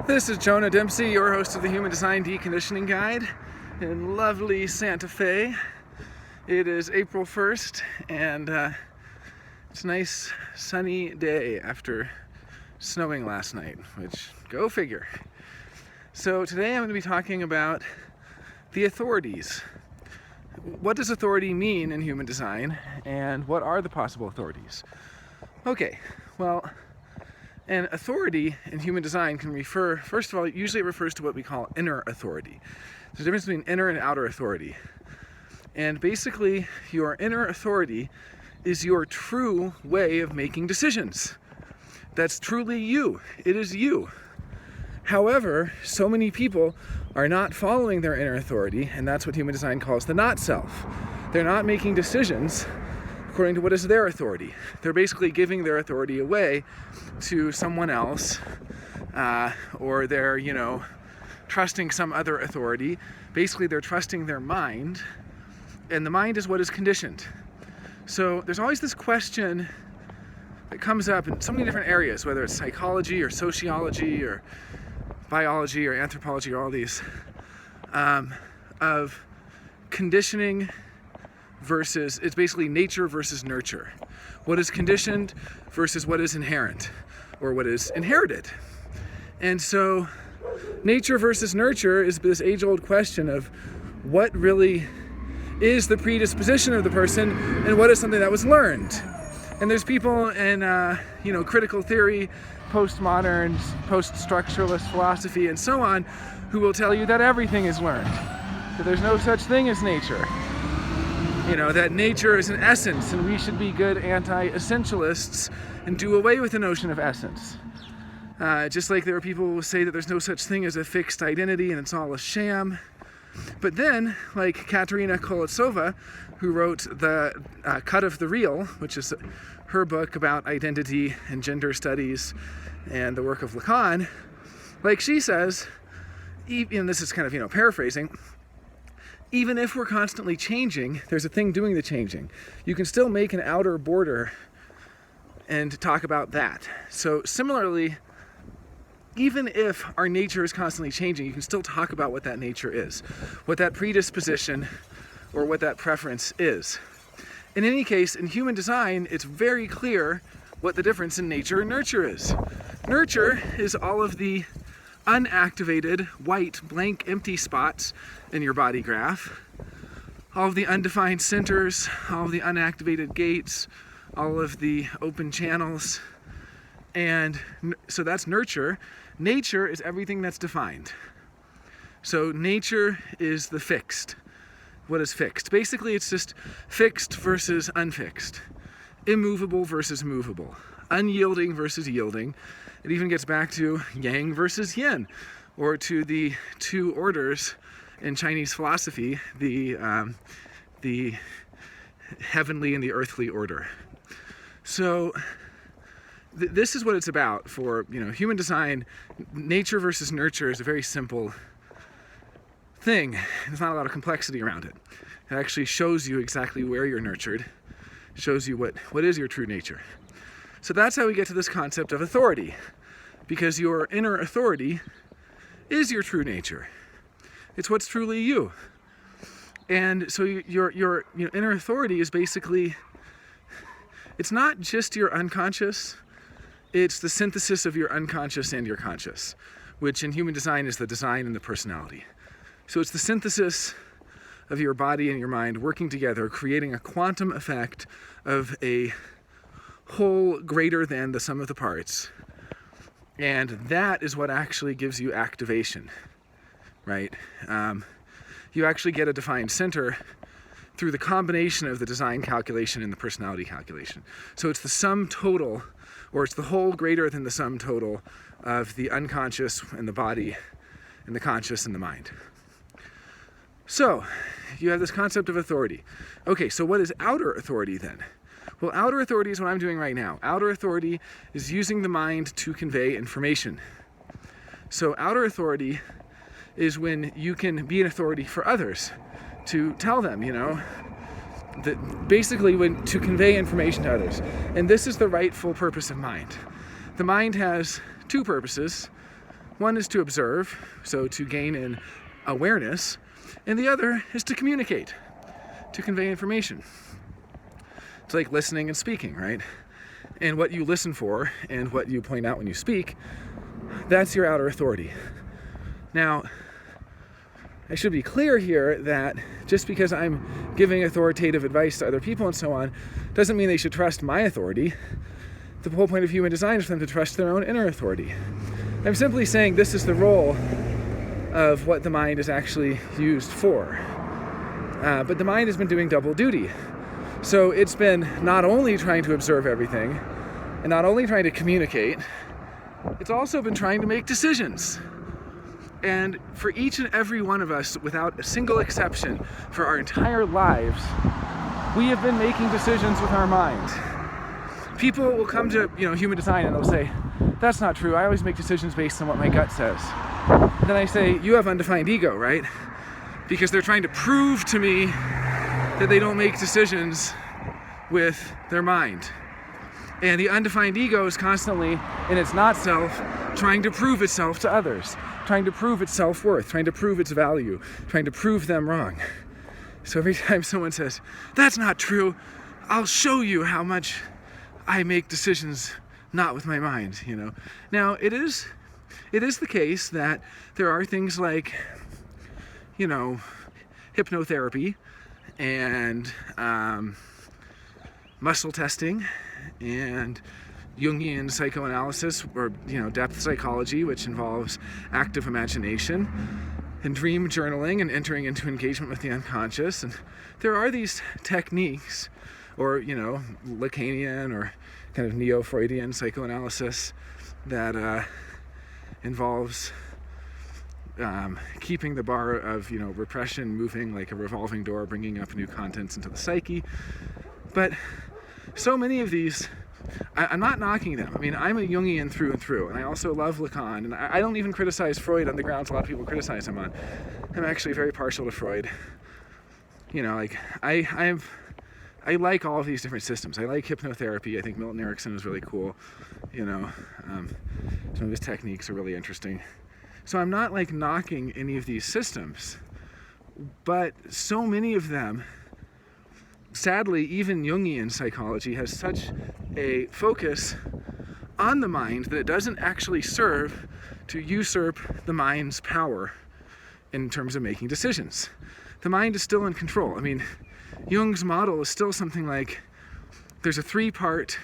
This is Jonah Dempsey, your host of the Human Design Deconditioning Guide in lovely Santa Fe. It is April 1st and it's a nice sunny day after snowing last night, which go figure. So today I'm going to be talking about the authorities. What does authority mean in human design, and what are the possible authorities? Okay, well, an authority in human design can refer, first of all, usually it refers to what we call inner authority. There's a difference between inner and outer authority. And basically, your inner authority is your true way of making decisions. That's truly you. It is you. However, so many people are not following their inner authority, and that's what human design calls the not self. They're not making decisions according to what is their authority. They're basically giving their authority away to someone else, or they're, trusting some other authority. Basically, they're trusting their mind, and the mind is what is conditioned. So there's always this question that comes up in so many different areas, whether it's psychology or sociology or biology or anthropology or all these, of conditioning versus, it's basically nature versus nurture. What is conditioned versus what is inherent, or what is inherited. And so nature versus nurture is this age-old question of what really is the predisposition of the person and what is something that was learned. And there's people in critical theory, postmodern, post-structuralist philosophy, and so on, who will tell you that everything is learned, that there's no such thing as nature. That nature is an essence, and we should be good anti-essentialists and do away with the notion of essence. Just like there are people who will say that there's no such thing as a fixed identity and it's all a sham. But then, like Katerina Koletsova, who wrote the Cut of the Real, which is her book about identity and gender studies and the work of Lacan, like she says, and this is kind of, paraphrasing, even if we're constantly changing, there's a thing doing the changing. You can still make an outer border and talk about that. So similarly, even if our nature is constantly changing, you can still talk about what that nature is, what that predisposition or what that preference is. In any case, in human design, it's very clear what the difference in nature and nurture is. Nurture is all of the unactivated, white, blank, empty spots in your body graph, all of the undefined centers, all of the unactivated gates, all of the open channels, and so that's nurture. Nature is everything that's defined. So nature is the fixed. What is fixed? Basically, it's just fixed versus unfixed, immovable versus movable, unyielding versus yielding. It even gets back to yang versus yin, or to the two orders in Chinese philosophy, the heavenly and the earthly order. So this is what it's about for human design. Nature versus nurture is a very simple thing. There's not a lot of complexity around it. It actually shows you exactly where you're nurtured, shows you what is your true nature. So that's how we get to this concept of authority, because your inner authority is your true nature. It's what's truly you. And so your inner authority is basically, it's not just your unconscious, it's the synthesis of your unconscious and your conscious, which in human design is the design and the personality. So it's the synthesis of your body and your mind working together, creating a quantum effect of a whole greater than the sum of the parts. And that is what actually gives you activation, right? You actually get a defined center through the combination of the design calculation and the personality calculation. So it's the sum total, or it's the whole greater than the sum total of the unconscious and the body and the conscious and the mind. So you have this concept of authority. Okay, so what is outer authority then? Well, outer authority is what I'm doing right now. Outer authority is using the mind to convey information. So outer authority is when you can be an authority for others, to tell them, that basically to convey information to others. And this is the rightful purpose of mind. The mind has two purposes. One is to observe, so to gain in awareness, and the other is to communicate, to convey information. It's like listening and speaking, right? And what you listen for and what you point out when you speak, that's your outer authority. Now, I should be clear here that just because I'm giving authoritative advice to other people and so on, doesn't mean they should trust my authority. The whole point of human design is for them to trust their own inner authority. I'm simply saying this is the role of what the mind is actually used for. But the mind has been doing double duty. So it's been not only trying to observe everything, and not only trying to communicate, it's also been trying to make decisions. And for each and every one of us, without a single exception, for our entire lives, we have been making decisions with our mind. People will come to, human design and they'll say, that's not true. I always make decisions based on what my gut says. And then I say, you have undefined ego, right? Because they're trying to prove to me that they don't make decisions with their mind. And the undefined ego is constantly, in its not self, trying to prove itself to others, trying to prove its self-worth, trying to prove its value, trying to prove them wrong. So every time someone says, that's not true, I'll show you how much I make decisions not with my mind, Now, it is the case that there are things like, hypnotherapy and muscle testing and Jungian psychoanalysis, or depth psychology, which involves active imagination, and dream journaling and entering into engagement with the unconscious. And there are these techniques, or Lacanian or kind of neo-Freudian psychoanalysis that involves keeping the bar of repression moving like a revolving door, bringing up new contents into the psyche. But so many of these, I'm not knocking them. I mean, I'm a Jungian through and through, and I also love Lacan, and I don't even criticize Freud on the grounds a lot of people criticize him on. I'm actually very partial to Freud. I like all of these different systems. I like hypnotherapy. I think Milton Erickson is really cool. Some of his techniques are really interesting. So I'm not knocking any of these systems, but so many of them, sadly, even Jungian psychology has such a focus on the mind that it doesn't actually serve to usurp the mind's power in terms of making decisions. The mind is still in control. I mean, Jung's model is still something like there's a 3-part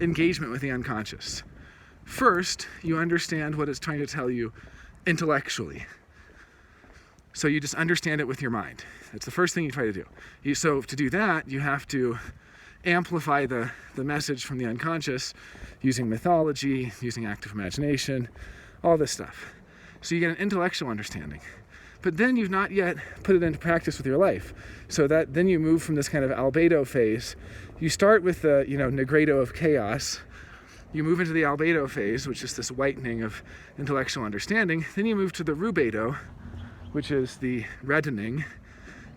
engagement with the unconscious. First, you understand what it's trying to tell you intellectually. So you just understand it with your mind. That's the first thing you try to do. So to do that, you have to amplify the message from the unconscious using mythology, using active imagination, all this stuff. So you get an intellectual understanding. But then you've not yet put it into practice with your life. So that then you move from this kind of albedo phase. You start with the negredo of chaos. You move into the albedo phase, which is this whitening of intellectual understanding. Then you move to the rubedo, which is the reddening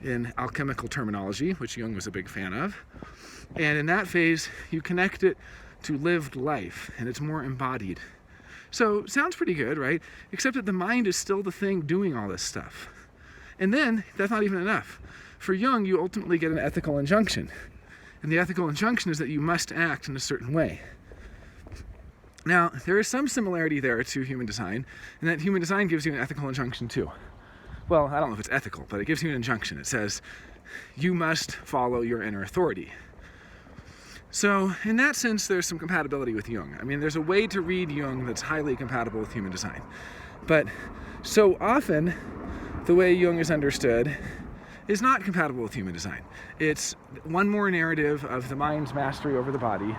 in alchemical terminology, which Jung was a big fan of. And in that phase, you connect it to lived life, and it's more embodied. So, sounds pretty good, right? Except that the mind is still the thing doing all this stuff. And then, that's not even enough. For Jung, you ultimately get an ethical injunction. And the ethical injunction is that you must act in a certain way. Now, there is some similarity there to human design, in that human design gives you an ethical injunction too. Well, I don't know if it's ethical, but it gives you an injunction. It says, you must follow your inner authority. So, in that sense, there's some compatibility with Jung. I mean, there's a way to read Jung that's highly compatible with human design. But so often, the way Jung is understood is not compatible with human design. It's one more narrative of the mind's mastery over the body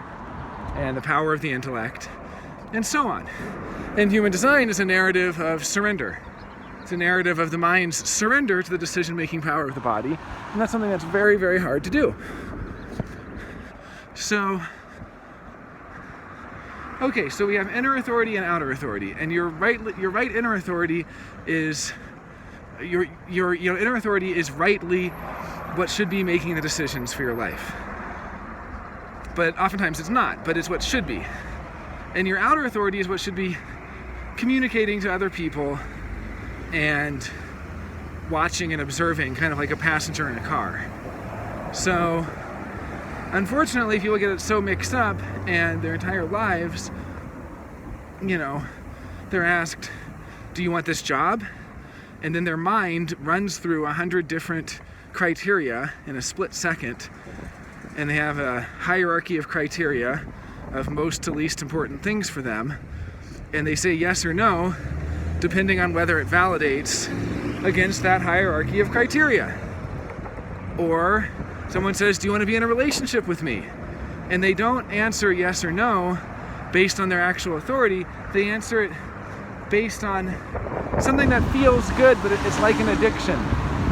and the power of the intellect, and so on. And human design is a narrative of surrender. It's a narrative of the mind's surrender to the decision-making power of the body, and that's something that's very, very hard to do. So we have inner authority and outer authority, and your right inner authority is your inner authority is rightly what should be making the decisions for your life. But oftentimes it's not, but it's what should be. And your outer authority is what should be communicating to other people and watching and observing, kind of like a passenger in a car. So unfortunately, people get it so mixed up, and their entire lives, they're asked, do you want this job? And then their mind runs through 100 different criteria in a split second, and they have a hierarchy of criteria of most to least important things for them, and they say yes or no depending on whether it validates against that hierarchy of criteria. Or someone says, do you want to be in a relationship with me? And they don't answer yes or no based on their actual authority. They answer it based on something that feels good, but it's like an addiction.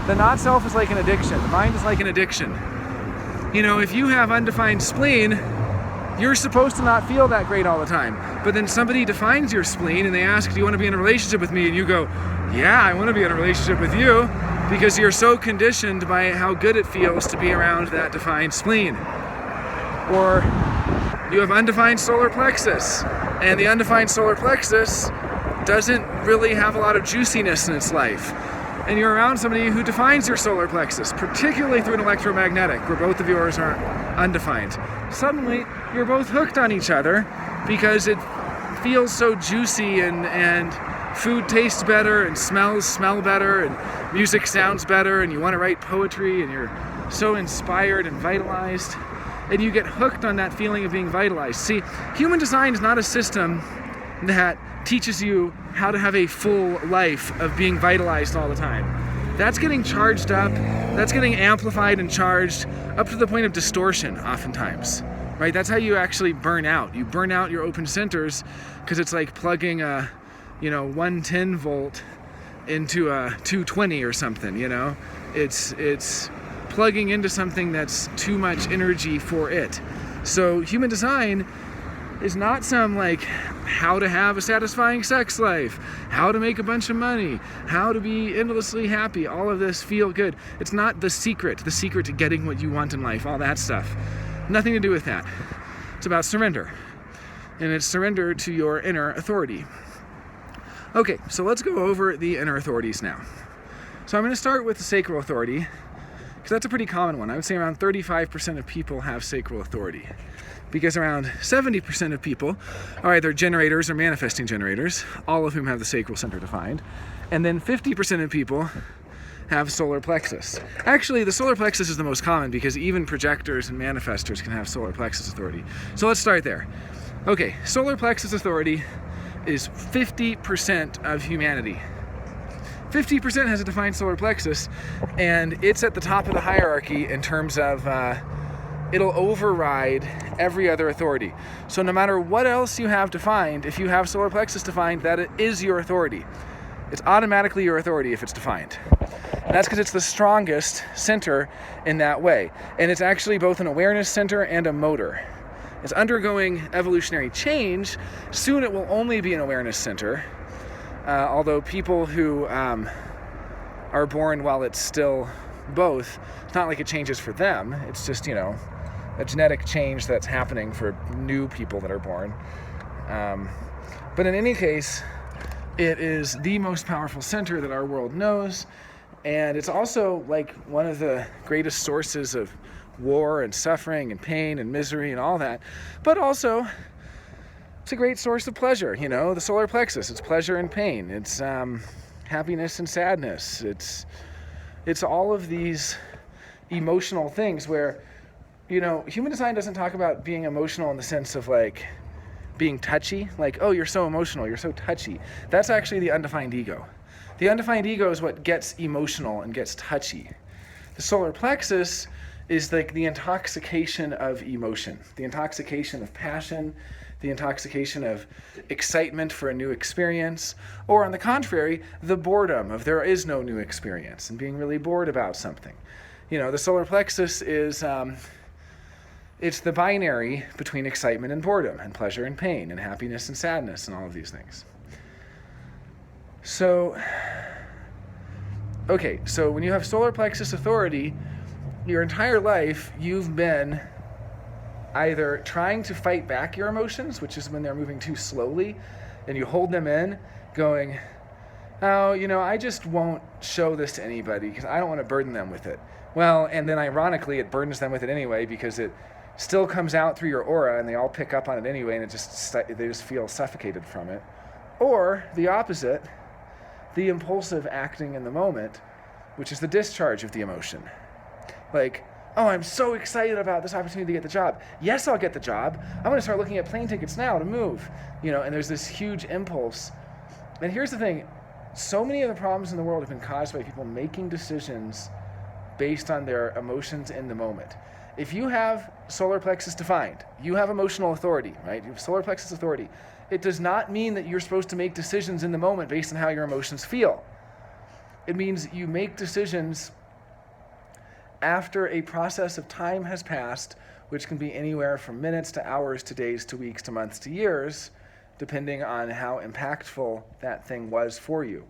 The not self is like an addiction. The mind is like an addiction. If you have undefined spleen, you're supposed to not feel that great all the time. But then somebody defines your spleen and they ask, do you want to be in a relationship with me? And you go, yeah, I want to be in a relationship with you, because you're so conditioned by how good it feels to be around that defined spleen. Or you have undefined solar plexus, and the undefined solar plexus doesn't really have a lot of juiciness in its life. And you're around somebody who defines your solar plexus, particularly through an electromagnetic, where both of yours are undefined. Suddenly, you're both hooked on each other because it feels so juicy, and food tastes better, and smells smell better, and music sounds better, and you want to write poetry, and you're so inspired and vitalized, and you get hooked on that feeling of being vitalized. See, human design is not a system that teaches you how to have a full life of being vitalized all the time. That's getting charged up, that's getting amplified and charged up to the point of distortion oftentimes, right? That's how you actually burn out. You burn out your open centers because it's like plugging a 110 volt into a 220 or something, It's plugging into something that's too much energy for it. So human design is not some how to have a satisfying sex life, how to make a bunch of money, how to be endlessly happy, all of this feel good. It's not the secret to getting what you want in life, all that stuff. Nothing to do with that. It's about surrender. And it's surrender to your inner authority. Okay, so let's go over the inner authorities now. So I'm going to start with the sacral authority, because that's a pretty common one. I would say around 35% of people have sacral authority, because around 70% of people are either generators or manifesting generators, all of whom have the sacral center defined. And then 50% of people have solar plexus. Actually, the solar plexus is the most common, because even projectors and manifestors can have solar plexus authority. So let's start there. Okay, solar plexus authority is 50% of humanity. 50% has a defined solar plexus, and it's at the top of the hierarchy in terms of it'll override every other authority. So no matter what else you have defined, if you have solar plexus defined, that is your authority. It's automatically your authority if it's defined. And that's because it's the strongest center in that way. And it's actually both an awareness center and a motor. It's undergoing evolutionary change. Soon it will only be an awareness center. Although people who are born while it's still both, it's not like it changes for them. It's just, a genetic change that's happening for new people that are born. But in any case, it is the most powerful center that our world knows. And it's also one of the greatest sources of war and suffering and pain and misery and all that. But also, it's a great source of pleasure. The solar plexus, it's pleasure and pain. It's happiness and sadness. It's all of these emotional things where, human design doesn't talk about being emotional in the sense of being touchy. Oh, you're so emotional, you're so touchy. That's actually the undefined ego. The undefined ego is what gets emotional and gets touchy. The solar plexus is the intoxication of emotion, the intoxication of passion, the intoxication of excitement for a new experience, or on the contrary, the boredom of there is no new experience and being really bored about something. The solar plexus is, it's the binary between excitement and boredom, and pleasure and pain, and happiness and sadness, and all of these things. So when you have solar plexus authority, your entire life you've been either trying to fight back your emotions, which is when they're moving too slowly, and you hold them in going, oh, I just won't show this to anybody because I don't want to burden them with it. Well, and then ironically, it burdens them with it anyway because it still comes out through your aura and they all pick up on it anyway, and they just feel suffocated from it. Or the opposite, the impulsive acting in the moment, which is the discharge of the emotion. Like, oh, I'm so excited about this opportunity to get the job. Yes, I'll get the job. I'm going to start looking at plane tickets now to move. And there's this huge impulse. And here's the thing. So many of the problems in the world have been caused by people making decisions based on their emotions in the moment. If you have solar plexus defined, you have emotional authority, right? You have solar plexus authority. It does not mean that you're supposed to make decisions in the moment based on how your emotions feel. It means you make decisions after a process of time has passed, which can be anywhere from minutes to hours to days to weeks to months to years, depending on how impactful that thing was for you.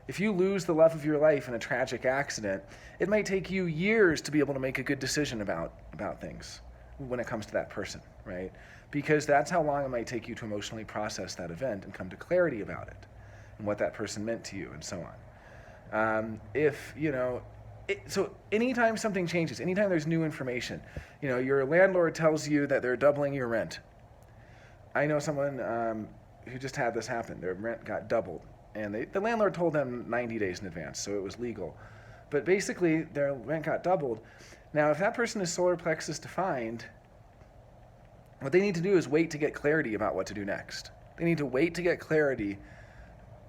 If you lose the love of your life in a tragic accident, it might take you years to be able to make a good decision about things when it comes to that person, right? Because that's how long it might take you to emotionally process that event and come to clarity about it and what that person meant to you and so on. So anytime something changes, anytime there's new information, your landlord tells you that they're doubling your rent. I know someone who just had this happen. Their rent got doubled. And the landlord told them 90 days in advance, so it was legal. But basically, their rent got doubled. Now, if that person is solar plexus defined, what they need to do is wait to get clarity about what to do next. They need to wait to get clarity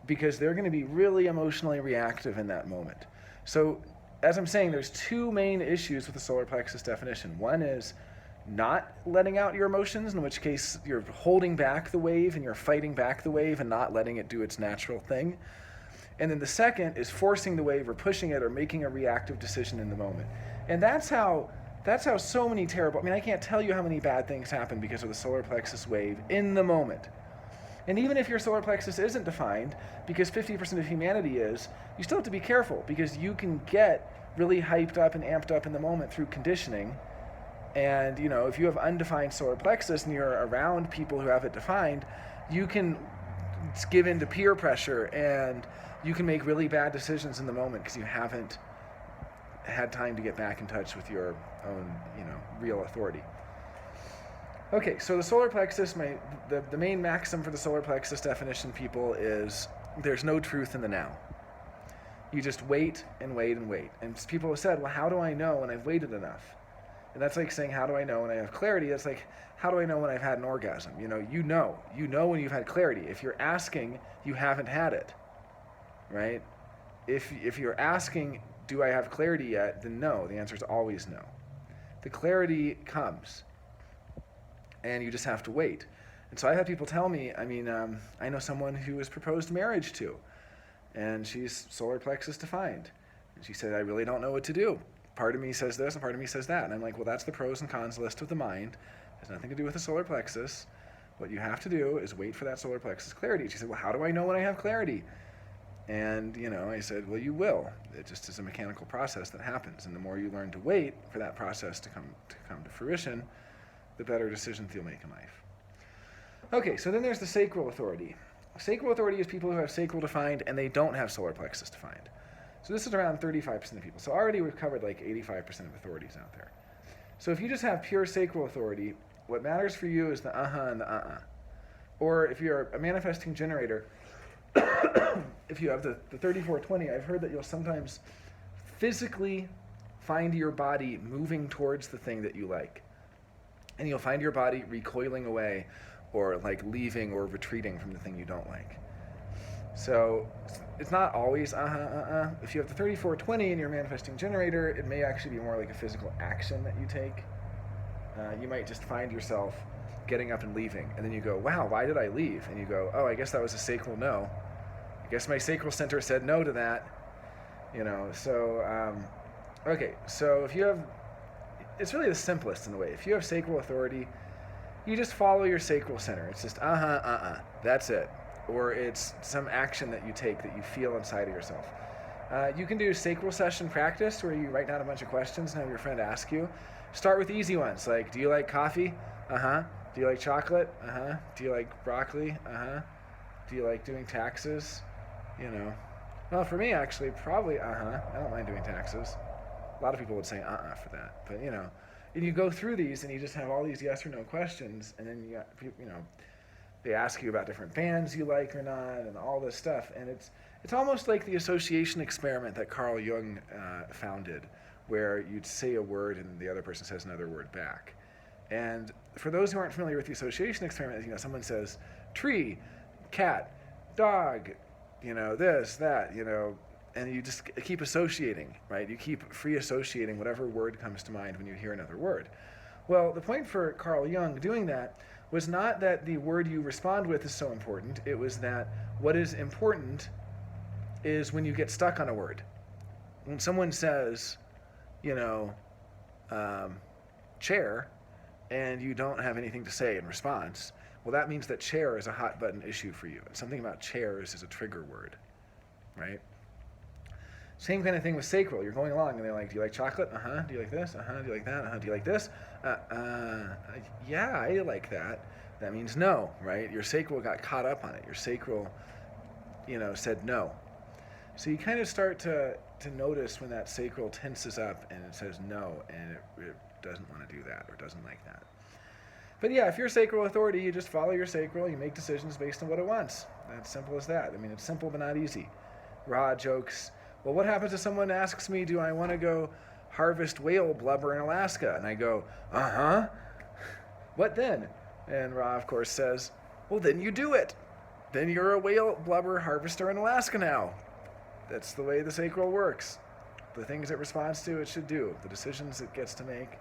because they're going to be really emotionally reactive in that moment. So, as I'm saying, there's two main issues with the solar plexus definition. One is not letting out your emotions, in which case you're holding back the wave and you're fighting back the wave and not letting it do its natural thing. And then the second is forcing the wave or pushing it or making a reactive decision in the moment. And that's how so many terrible, I can't tell you how many bad things happen because of the solar plexus wave in the moment. And even if your solar plexus isn't defined, because 50% of humanity is, you still have to be careful because you can get really hyped up and amped up in the moment through conditioning. And, if you have undefined solar plexus and you're around people who have it defined, you can give in to peer pressure and you can make really bad decisions in the moment because you haven't had time to get back in touch with your own, real authority. Okay, so the solar plexus, the main maxim for the solar plexus definition, people, is there's no truth in the now. You just wait and wait and wait. And people have said, well, how do I know when I've waited enough? And that's like saying, how do I know when I have clarity? It's like, how do I know when I've had an orgasm? You know when you've had clarity. If you're asking, you haven't had it, right? If you're asking, do I have clarity yet? Then no, the answer is always no. The clarity comes, and you just have to wait. And so I had people tell me, I know someone who was proposed marriage to, and she's solar plexus defined. And she said, I really don't know what to do. Part of me says this and part of me says that. And I'm like, well, that's the pros and cons list of the mind. It has nothing to do with the solar plexus. What you have to do is wait for that solar plexus clarity. She said, well, how do I know when I have clarity? And, I said, well, you will. It just is a mechanical process that happens. And the more you learn to wait for that process to come to fruition, the better decisions you'll make in life. Okay, so then there's the sacral authority. Sacral authority is people who have sacral defined and they don't have solar plexus defined. So this is around 35% of people. So already we've covered like 85% of authorities out there. So if you just have pure sacral authority, what matters for you is the and the Or if you're a manifesting generator, if you have the 3420, I've heard that you'll sometimes physically find your body moving towards the thing that you like. And you'll find your body recoiling away or like leaving or retreating from the thing you don't like. So it's not always If you have the 3420 and you're a manifesting generator, it may actually be more like a physical action that you take. You might just find yourself getting up and leaving, and then you go, wow, why did I leave? And you go, oh, I guess that was a sacral no. I guess my sacral center said no to that. Okay, so if you have, it's really the simplest in a way. If you have sacral authority, you just follow your sacral center. It's just that's it. Or it's some action that you take that you feel inside of yourself. You can do sacral session practice where you write down a bunch of questions and have your friend ask you. Start with easy ones like, do you like coffee? Do you like chocolate? Do you like broccoli? Do Do you like doing taxes? You know. Well, for me, actually, probably I don't mind doing taxes. A lot of people would say for that. But, you know, and you go through these and you just have all these yes or no questions, and then you know, they ask you about different bands you like or not and all this stuff. And it's almost like the association experiment that Carl Jung founded, where you'd say a word and the other person says another word back. And for those who aren't familiar with the association experiment, you know, someone says tree, cat, dog, you know, this, that, you know, and you just keep associating, right? You keep free associating whatever word comes to mind when you hear another word. Well, the point for Carl Jung doing that was not that the word you respond with is so important. It was that what is important is when you get stuck on a word. When someone says, you know, chair, and you don't have anything to say in response, well, that means that chair is a hot button issue for you. And something about chairs is a trigger word, right? Same kind of thing with sacral. You're going along and they're like, do you like chocolate? Do you like this? Do you like that? Do you like this? Yeah, I like that. That means no, right? Your sacral got caught up on it. Your sacral, you know, said no. So you kind of start to notice when that sacral tenses up and it says no, and it doesn't want to do that or doesn't like that. But yeah, if you're sacral authority, you just follow your sacral, you make decisions based on what it wants. That's simple as that. I mean, it's simple but not easy. Ra jokes, well, what happens if someone asks me, do I want to go harvest whale blubber in Alaska? And I go, what then? And Ra, of course, says, well, then you do it. Then you're a whale blubber harvester in Alaska now. That's the way the sacral works. The things it responds to, it should do. The decisions it gets to make.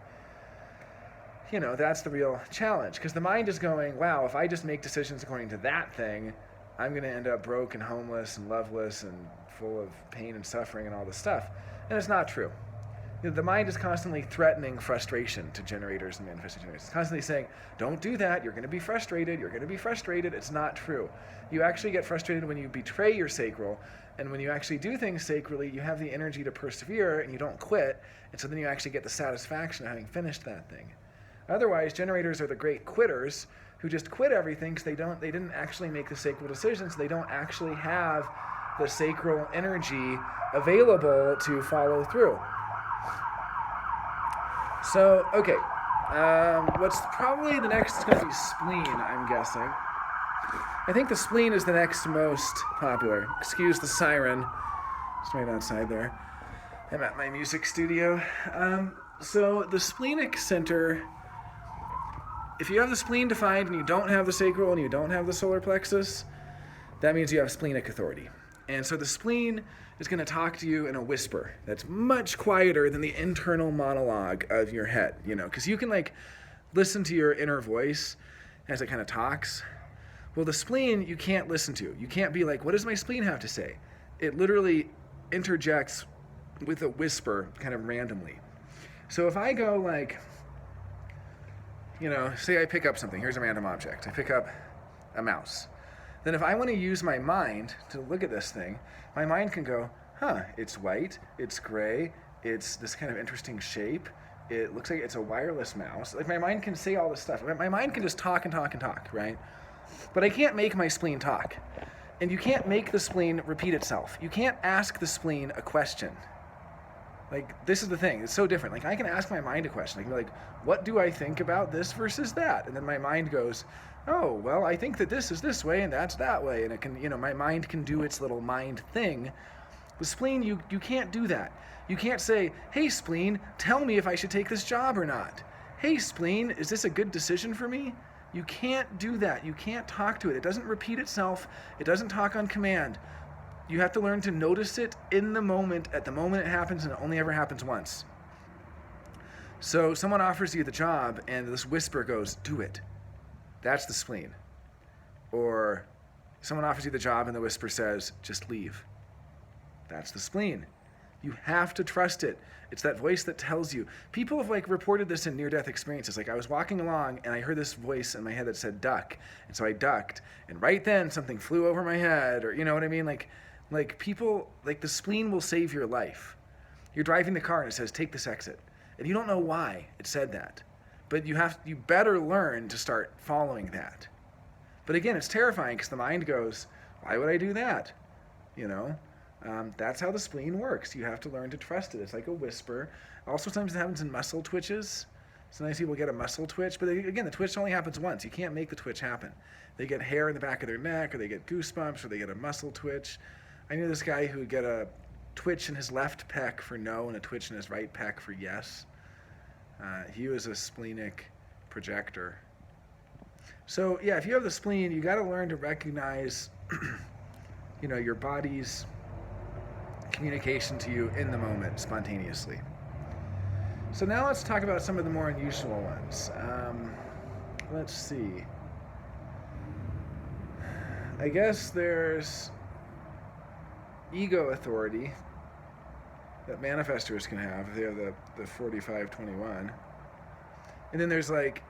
You know, that's the real challenge. Because the mind is going, wow, if I just make decisions according to that thing, I'm going to end up broke and homeless and loveless and full of pain and suffering and all this stuff. And it's not true. You know, the mind is constantly threatening frustration to generators and manifesting generators. It's constantly saying, don't do that, you're going to be frustrated, you're going to be frustrated. It's not true. You actually get frustrated when you betray your sacral, and when you actually do things sacrally, you have the energy to persevere and you don't quit, and so then you actually get the satisfaction of having finished that thing. Otherwise, generators are the great quitters who just quit everything because they didn't actually make the sacral decisions. They don't actually have the sacral energy available to follow through. So, okay, what's probably the next is going to be spleen, I'm guessing. I think the spleen is the next most popular. Excuse the siren. It's right outside there. I'm at my music studio. So the splenic center, if you have the spleen defined and you don't have the sacral and you don't have the solar plexus, that means you have splenic authority. And so the spleen is going to talk to you in a whisper that's much quieter than the internal monologue of your head, you know, because you can like listen to your inner voice as it kind of talks. Well, the spleen you can't listen to. You can't be like, what does my spleen have to say? It literally interjects with a whisper kind of randomly. So if I go like, you know, say I pick up something, here's a random object. I pick up a mouse. Then if I want to use my mind to look at this thing, my mind can go, it's white, it's gray, it's this kind of interesting shape, it looks like it's a wireless mouse. Like my mind can say all this stuff. My mind can just talk and talk and talk, right? But I can't make my spleen talk. And you can't make the spleen repeat itself. You can't ask the spleen a question. Like, this is the thing. It's so different. Like, I can ask my mind a question. I can be like, what do I think about this versus that? And then my mind goes, oh, well, I think that this is this way and that's that way. And it can, you know, my mind can do its little mind thing. With spleen, you can't do that. You can't say, hey, spleen, tell me if I should take this job or not. Hey, spleen, is this a good decision for me? You can't do that. You can't talk to it. It doesn't repeat itself. It doesn't talk on command. You have to learn to notice it in the moment, at the moment it happens, and it only ever happens once. So someone offers you the job, and this whisper goes, do it. That's the spleen. Or someone offers you the job, and the whisper says, just leave. That's the spleen. You have to trust it. It's that voice that tells you. People have like reported this in near-death experiences. Like I was walking along and I heard this voice in my head that said duck. And so I ducked. And right then something flew over my head, or you know what I mean? Like people, like the spleen will save your life. You're driving the car and it says take this exit. And you don't know why it said that. But you better learn to start following that. But again, it's terrifying because the mind goes, Why would I do that? You know, that's how the spleen works. You have to learn to trust it. It's like a whisper. Also, sometimes it happens in muscle twitches. Sometimes people get a muscle twitch, but again, the twitch only happens once. You can't make the twitch happen. They get hair in the back of their neck, or they get goosebumps, or they get a muscle twitch. I knew this guy who would get a twitch in his left pec for no and a twitch in his right pec for yes. He was a splenic projector. So yeah, if you have the spleen, you got to learn to recognize, your body's communication to you in the moment, spontaneously. So now let's talk about some of the more unusual ones. Let's see. I guess there's ego authority that manifestors can have if they have the 45-21. And then there's like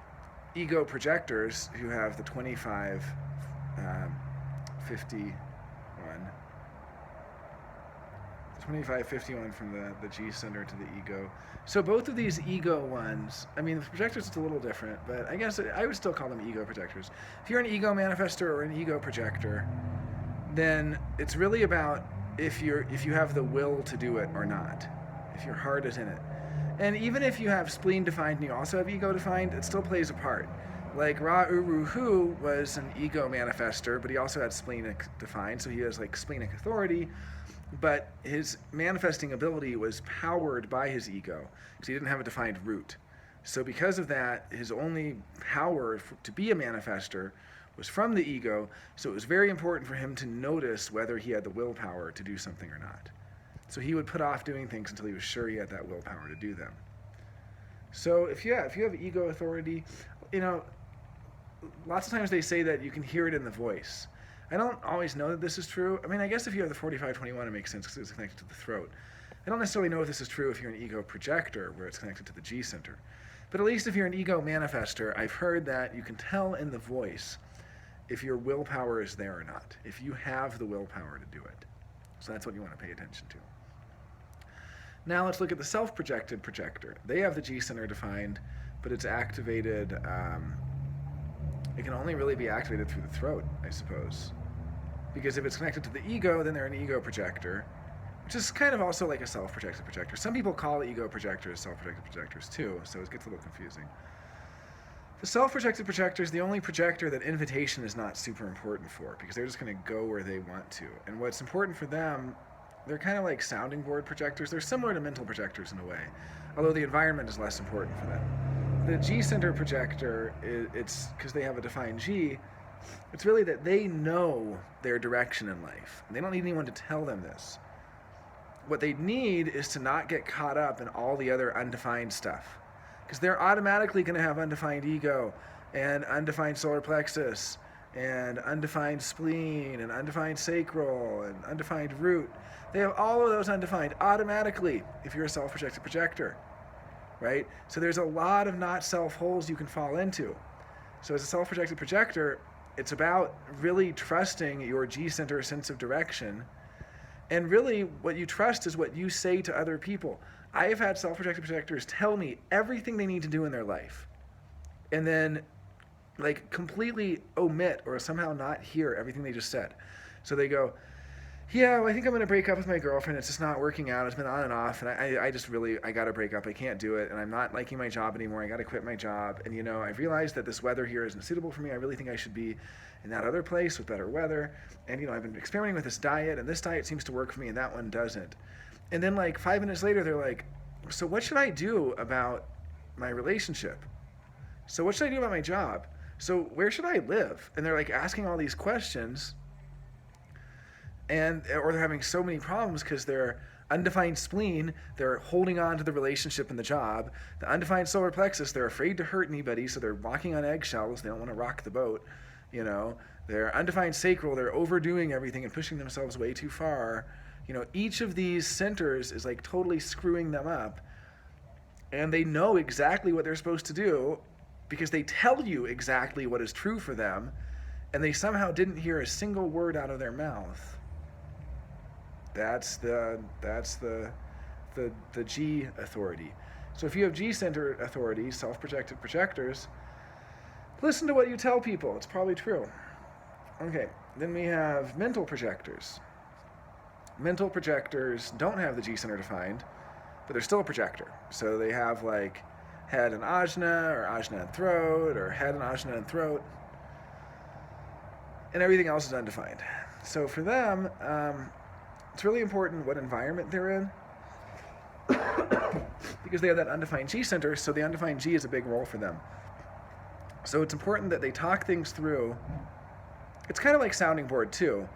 ego projectors who have the 25-51. The 25-51 from the G center to the ego. So both of these ego ones, I mean, the projectors it's a little different, but I guess I would still call them ego projectors. If you're an ego manifestor or an ego projector, then it's really about if you have the will to do it or not, if your heart is in it. And even if you have spleen defined and you also have ego defined, it still plays a part. Like Ra-Uru-Hu was an ego manifestor, but he also had splenic defined, so he has like splenic authority, but his manifesting ability was powered by his ego because he didn't have a defined root. So because of that, his only power to be a manifestor was from the ego, so it was very important for him to notice whether he had the willpower to do something or not. So he would put off doing things until he was sure he had that willpower to do them. So if you have ego authority, lots of times they say that you can hear it in the voice. I don't always know that this is true. I mean, I guess if you have the 45-21, it makes sense because it's connected to the throat. I don't necessarily know if this is true if you're an ego projector, where it's connected to the G center. But at least if you're an ego manifestor, I've heard that you can tell in the voice if your willpower is there or not, if you have the willpower to do it. So that's what you want to pay attention to. Now let's look at the self-projected projector. They have the G center defined, but it's activated, it can only really be activated through the throat, I suppose. Because if it's connected to the ego, then they're an ego projector, which is kind of also like a self-projected projector. Some people call ego projectors self-projected projectors too, so it gets a little confusing. The self-projected projector is the only projector that invitation is not super important for, because they're just going to go where they want to. And what's important for them, they're kind of like sounding board projectors. They're similar to mental projectors in a way, although the environment is less important for them. The G-center projector, it's because they have a defined G, it's really that they know their direction in life. And they don't need anyone to tell them this. What they need is to not get caught up in all the other undefined stuff. Because they're automatically going to have undefined ego and undefined solar plexus and undefined spleen and undefined sacral and undefined root. They have all of those undefined automatically if you're a self-projected projector, right? So there's a lot of not self holes you can fall into. So as a self-projected projector, it's about really trusting your G-center sense of direction. And really what you trust is what you say to other people. I have had self-projected projectors tell me everything they need to do in their life, and then like completely omit or somehow not hear everything they just said. So they go, yeah, well, I think I'm going to break up with my girlfriend. It's just not working out. It's been on and off, and I got to break up. I can't do it, and I'm not liking my job anymore. I got to quit my job, and I've realized that this weather here isn't suitable for me. I really think I should be in that other place with better weather, and I've been experimenting with this diet, and this diet seems to work for me, and that one doesn't. And then like 5 minutes later, they're like, so what should I do about my relationship? So what should I do about my job? So where should I live? And they're like asking all these questions, or they're having so many problems because they're undefined spleen, they're holding on to the relationship and the job. The undefined solar plexus, they're afraid to hurt anybody, so they're walking on eggshells. They don't want to rock the boat. They're undefined sacral, they're overdoing everything and pushing themselves way too far. Each of these centers is like totally screwing them up, and they know exactly what they're supposed to do because they tell you exactly what is true for them, and they somehow didn't hear a single word out of their mouth. That's the G authority. So if you have G-center authority, self-projected projectors, listen to what you tell people. It's probably true. Okay, then we have mental projectors. Mental projectors don't have the G center defined, but they're still a projector. So they have like head and ajna, or ajna and throat, or head and ajna and throat, and everything else is undefined. So for them, it's really important what environment they're in, because they have that undefined G center, so the undefined G is a big role for them. So it's important that they talk things through. It's kind of like sounding board too.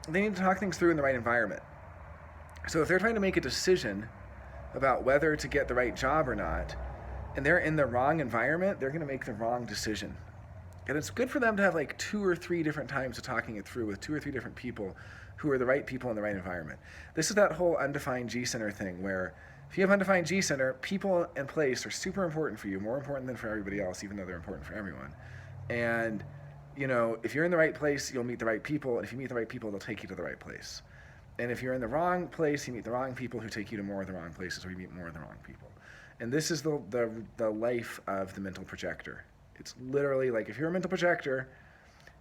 They need to talk things through in the right environment. So if they're trying to make a decision about whether to get the right job or not, and they're in the wrong environment, they're going to make the wrong decision. And it's good for them to have like 2 or 3 different times of talking it through with 2 or 3 different people who are the right people in the right environment. This is that whole undefined G center thing where if you have undefined G center, people and place are super important for you, more important than for everybody else, even though they're important for everyone. And you know, if you're in the right place, you'll meet the right people, and if you meet the right people, they'll take you to the right place. And if you're in the wrong place, you meet the wrong people who take you to more of the wrong places, or you meet more of the wrong people. And this is the life of the mental projector. It's literally like if you're a mental projector,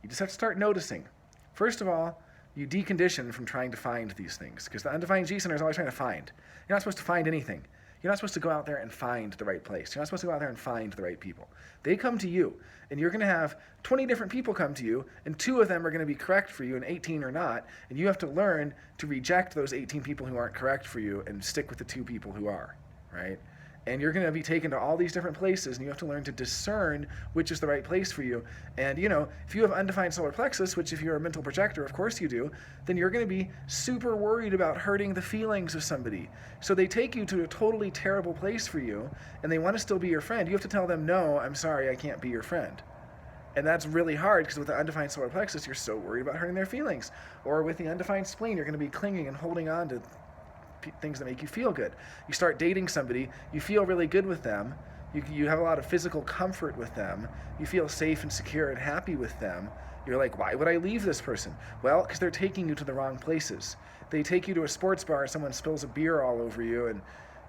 you just have to start noticing. First of all, you decondition from trying to find these things, because the undefined G center is always trying to find. You're not supposed to find anything. You're not supposed to go out there and find the right place. You're not supposed to go out there and find the right people. They come to you, and you're going to have 20 different people come to you, and 2 of them are going to be correct for you, and 18 are not, and you have to learn to reject those 18 people who aren't correct for you and stick with the 2 people who are, right? And you're going to be taken to all these different places, and you have to learn to discern which is the right place for you. And, you know, if you have undefined solar plexus, which if you're a mental projector, of course you do, then you're going to be super worried about hurting the feelings of somebody. So they take you to a totally terrible place for you, and they want to still be your friend. You have to tell them, no, I'm sorry, I can't be your friend. And that's really hard, because with the undefined solar plexus, you're so worried about hurting their feelings. Or with the undefined spleen, you're going to be clinging and holding on to things that make you feel good. You start dating somebody, you feel really good with them, you have a lot of physical comfort with them, you feel safe and secure and happy with them. You're like, why would I leave this person? Well, because they're taking you to the wrong places. They take you to a sports bar, someone spills a beer all over you, and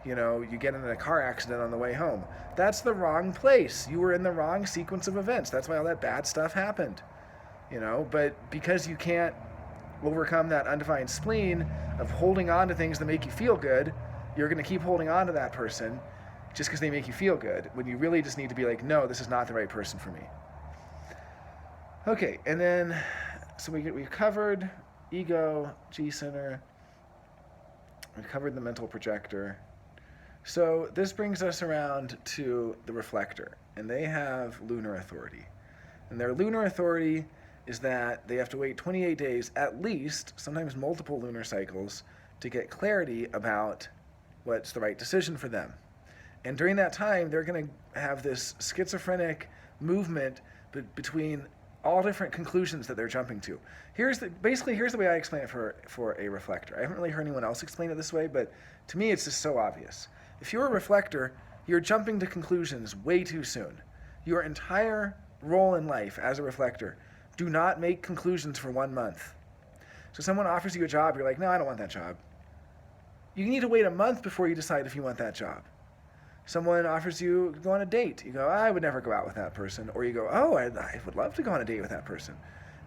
you know, you get in a car accident on the way home. That's the wrong place. You were in the wrong sequence of events. That's why all that bad stuff happened. You know, but because you can't overcome that undefined spleen of holding on to things that make you feel good, you're going to keep holding on to that person just because they make you feel good, when you really just need to be like, no, this is not the right person for me. Okay, and then, so we covered ego, G center, we covered the mental projector. So this brings us around to the reflector, and they have lunar authority. And their lunar authority is that they have to wait 28 days, at least, sometimes multiple lunar cycles, to get clarity about what's the right decision for them. And during that time, they're going to have this schizophrenic movement between all different conclusions that they're jumping to. Here's the way I explain it for a reflector. I haven't really heard anyone else explain it this way, but to me it's just so obvious. If you're a reflector, you're jumping to conclusions way too soon. Your entire role in life as a reflector, do not make conclusions for 1 month. So someone offers you a job, you're like, no, I don't want that job. You need to wait a month before you decide if you want that job. Someone offers you to go on a date. You go, I would never go out with that person. Or you go, oh, I would love to go on a date with that person.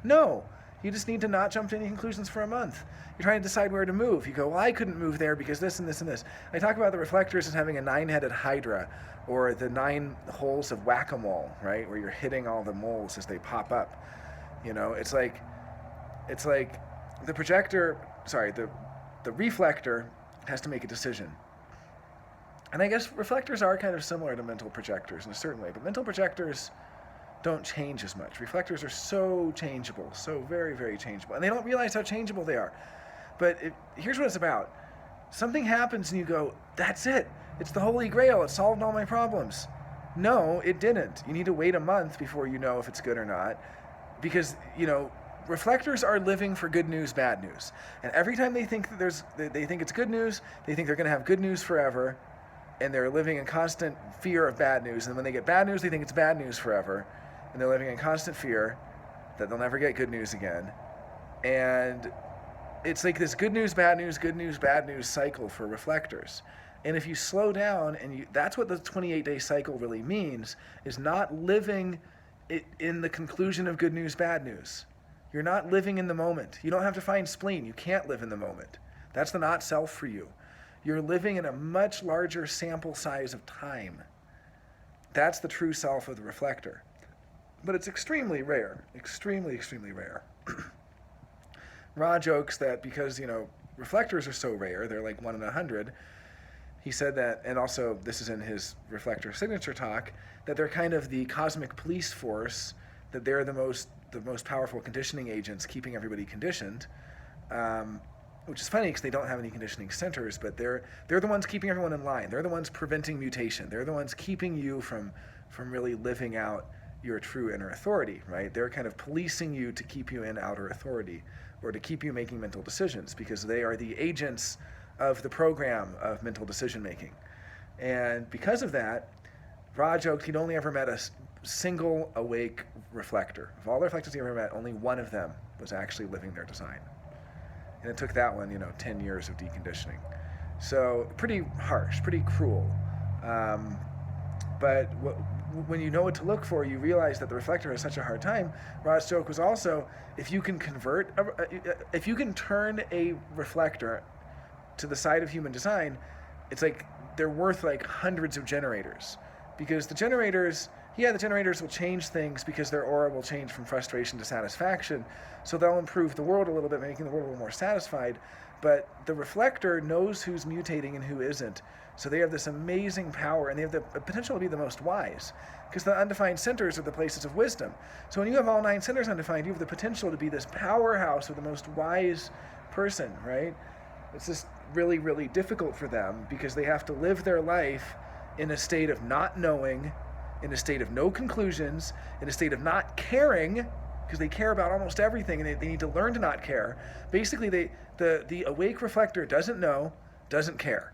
No, you just need to not jump to any conclusions for a month. You're trying to decide where to move. You go, well, I couldn't move there because this and this and this. I talk about the reflectors as having a 9-headed hydra, or the 9 holes of whack-a-mole, right? Where you're hitting all the moles as they pop up. You know, it's like the projector, the reflector has to make a decision. And I guess reflectors are kind of similar to mental projectors in a certain way, but mental projectors don't change as much. Reflectors are so changeable, so very, very changeable. And they don't realize how changeable they are. But here's what it's about. Something happens and you go, that's it. It's the Holy Grail. It solved all my problems. No, it didn't. You need to wait a month before you know if it's good or not. Because, you know, reflectors are living for good news, bad news. And every time they think that they think it's good news, they think they're going to have good news forever. And they're living in constant fear of bad news. And when they get bad news, they think it's bad news forever. And they're living in constant fear that they'll never get good news again. And it's like this good news, bad news cycle for reflectors. And if you slow down, and that's what the 28-day cycle really means, is not living in the conclusion of good news, bad news. You're not living in the moment. You don't have to find spleen. You can't live in the moment. That's the not self for you. You're living in a much larger sample size of time. That's the true self of the reflector. But it's extremely rare. Extremely, extremely rare. Ra jokes that because, reflectors are so rare, they're like 1 in 100, he said that, and also this is in his reflector signature talk, that they're kind of the cosmic police force, that they're the most powerful conditioning agents keeping everybody conditioned, which is funny because they don't have any conditioning centers, but they're the ones keeping everyone in line. They're the ones preventing mutation. They're the ones keeping you from really living out your true inner authority, right? They're kind of policing you to keep you in outer authority or to keep you making mental decisions because they are the agents of the program of mental decision making. And because of that, Ra joked he'd only ever met a single awake reflector. Of all the reflectors he ever met, only one of them was actually living their design. And it took that one, 10 years of deconditioning. So pretty harsh, pretty cruel. But when you know what to look for, you realize that the reflector has such a hard time. Ra's joke was also, if you can turn a reflector to the side of human design, it's like they're worth like hundreds of generators. Because the generators will change things because their aura will change from frustration to satisfaction. So they'll improve the world a little bit, making the world a little more satisfied. But the reflector knows who's mutating and who isn't. So they have this amazing power, and they have the potential to be the most wise. Because the undefined centers are the places of wisdom. So when you have all 9 centers undefined, you have the potential to be this powerhouse of the most wise person, right? It's just really, really difficult for them because they have to live their life in a state of not knowing, in a state of no conclusions, in a state of not caring, because they care about almost everything and they need to learn to not care. Basically, the awake reflector doesn't know, doesn't care.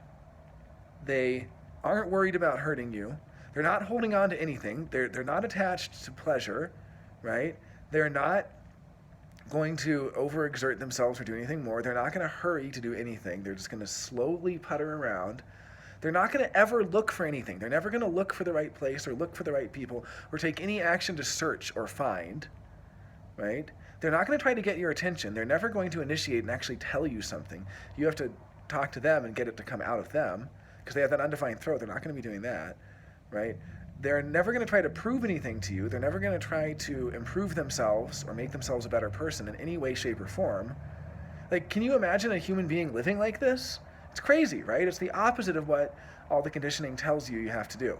They aren't worried about hurting you. They're not holding on to anything. They're not attached to pleasure, right? They're not going to overexert themselves or do anything more. They're not going to hurry to do anything. They're just going to slowly putter around. They're not going to ever look for anything. They're never going to look for the right place or look for the right people or take any action to search or find, right? They're not going to try to get your attention. They're never going to initiate and actually tell you something. You have to talk to them and get it to come out of them because they have that undefined throat. They're not going to be doing that, right? They're never going to try to prove anything to you. They're never going to try to improve themselves or make themselves a better person in any way, shape, or form. Like, can you imagine a human being living like this? It's crazy, right? It's the opposite of what all the conditioning tells you have to do.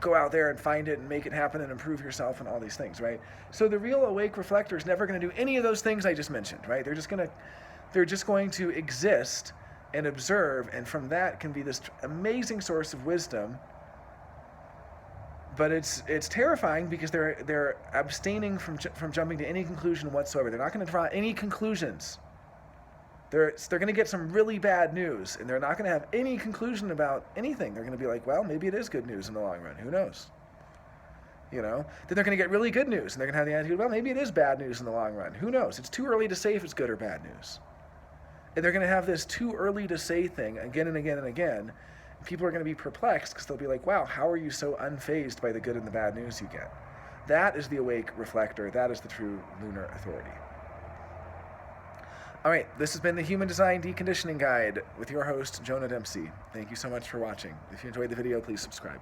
Go out there and find it and make it happen and improve yourself and all these things, right? So the real awake reflector is never going to do any of those things I just mentioned, right? They're just going to exist and observe, and from that can be this amazing source of wisdom. But it's terrifying because they're abstaining from jumping to any conclusion whatsoever. They're not going to draw any conclusions. They're going to get some really bad news, and they're not going to have any conclusion about anything. They're going to be like, well, maybe it is good news in the long run. Who knows? Then they're going to get really good news, and they're going to have the attitude, well, maybe it is bad news in the long run. Who knows? It's too early to say if it's good or bad news. And they're going to have this too early to say thing again and again and again. People are going to be perplexed because they'll be like, wow, how are you so unfazed by the good and the bad news you get? That is the awake reflector. That is the true lunar authority. All right, this has been the Human Design Deconditioning Guide with your host, Jonah Dempsey. Thank you so much for watching. If you enjoyed the video, please subscribe.